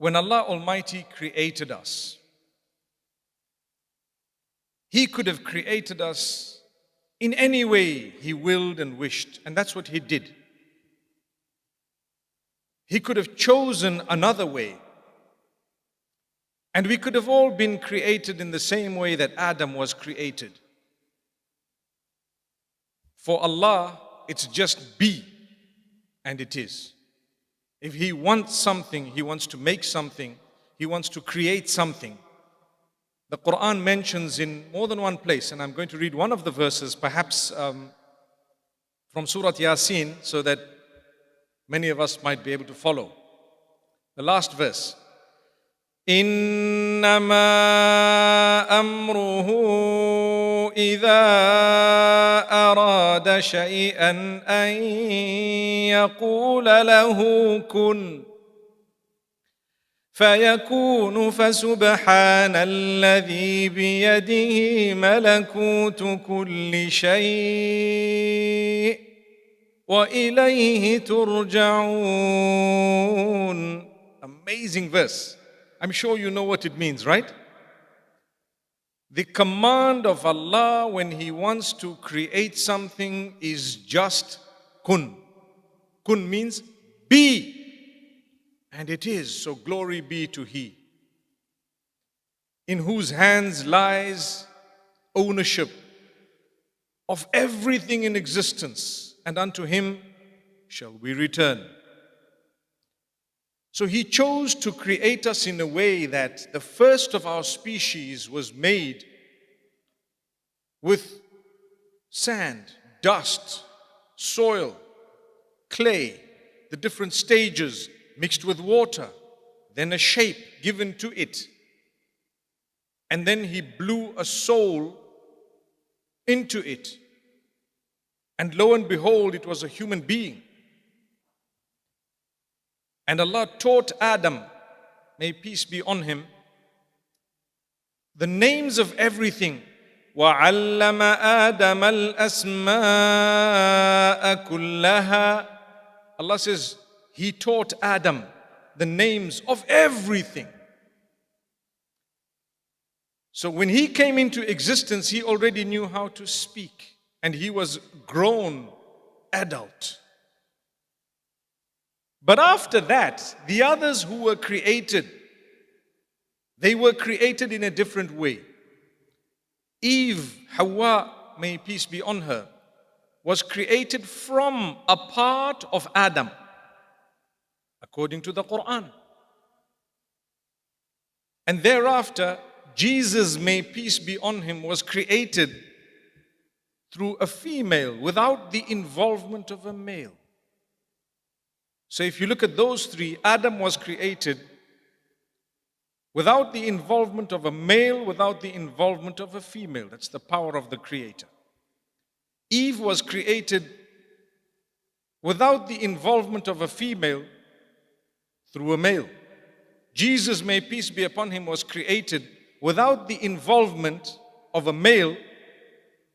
when Allah Almighty created us, He could have created us in any way He willed and wished, and that's what He did. He could have chosen another way, and we could have all been created in the same way that Adam was created. For Allah, it's just be, and it is. If He wants something, He wants to make something, He wants to create something. The Quran mentions in more than one place, and I'm going to read one of the verses, perhaps from Surah Yasin, so that many of us might be able to follow. The last verse. إِنَّمَا أَمْرُهُ إِذَا أَرَادَ شَيْئًا أَن يَقُولَ لَهُ كُن فَيَكُونُ فَسُبْحَانَ الَّذِي بِيَدِهِ مَلَكُوتُ كُلِّ شَيْءٍ وَإِلَيْهِ تُرْجَعُونَ. Amazing verse. I'm sure you know what it means, right? The command of Allah when He wants to create something is just kun. Kun means be. And it is, so glory be to He, in whose hands lies ownership of everything in existence, and unto Him shall we return. So He chose to create us in a way that the first of our species was made with sand, dust, soil, clay, the different stages mixed with water, then a shape given to it. And then He blew a soul into it. And lo and behold, it was a human being. And Allah taught Adam, may peace be on him, the names of everything. وَعَلَّمَ آدَمَ الْأَسْمَاءَ كُلَّهَا. Allah says, He taught Adam the names of everything. So when he came into existence, he already knew how to speak. And he was grown adult. But after that, the others who were created, they were created in a different way. Eve, Hawa, may peace be on her, was created from a part of Adam, according to the Quran. And thereafter, Jesus, may peace be on him, was created through a female without the involvement of a male. So if you look at those three, Adam was created without the involvement of a male, without the involvement of a female. That's the power of the Creator. Eve was created without the involvement of a female, through a male. Jesus, may peace be upon him, was created without the involvement of a male,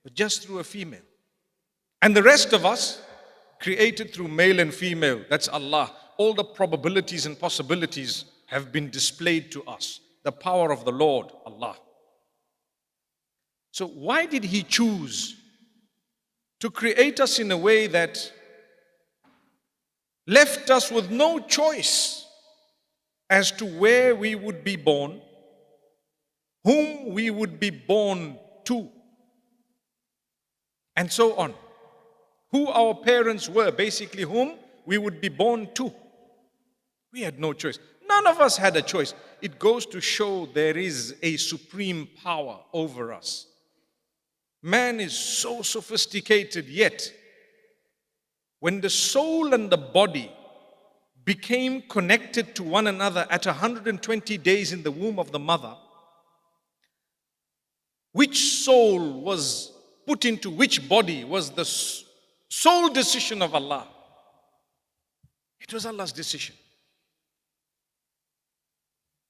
but just through a female. And the rest of us, created through male and female. That's Allah. All the probabilities and possibilities have been displayed to us. The power of the Lord, Allah. So why did He choose to create us in a way that left us with no choice as to where we would be born, whom we would be born to, and so on? Who our parents were, basically whom we would be born to. We had no choice. None of us had a choice. It goes to show there is a supreme power over us. Man is so sophisticated, yet when the soul and the body became connected to one another at 120 days in the womb of the mother, which soul was put into which body was the sole decision of Allah. It was Allah's decision.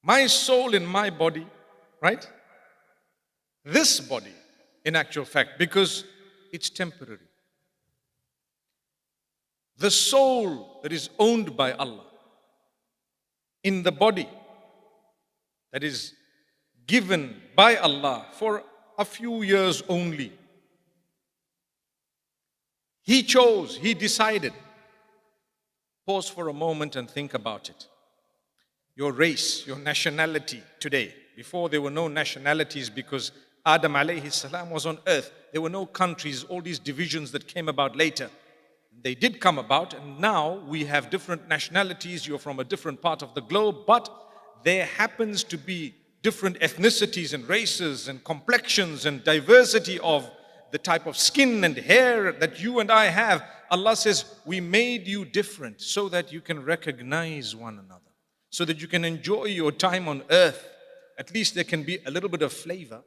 My soul in my body, right? This body, in actual fact, because it's temporary. The soul that is owned by Allah in the body that is given by Allah for a few years only. He chose, He decided. Pause for a moment and think about it. Your race, your nationality today. Before there were no nationalities because Adam alayhi salam was on earth. There were no countries, all these divisions that came about later. They did come about, and now we have different nationalities. You're from a different part of the globe, but there happens to be different ethnicities and races and complexions and diversity of the type of skin and hair that you and I have. Allah says, we made you different so that you can recognize one another, so that you can enjoy your time on earth. At least there can be a little bit of flavor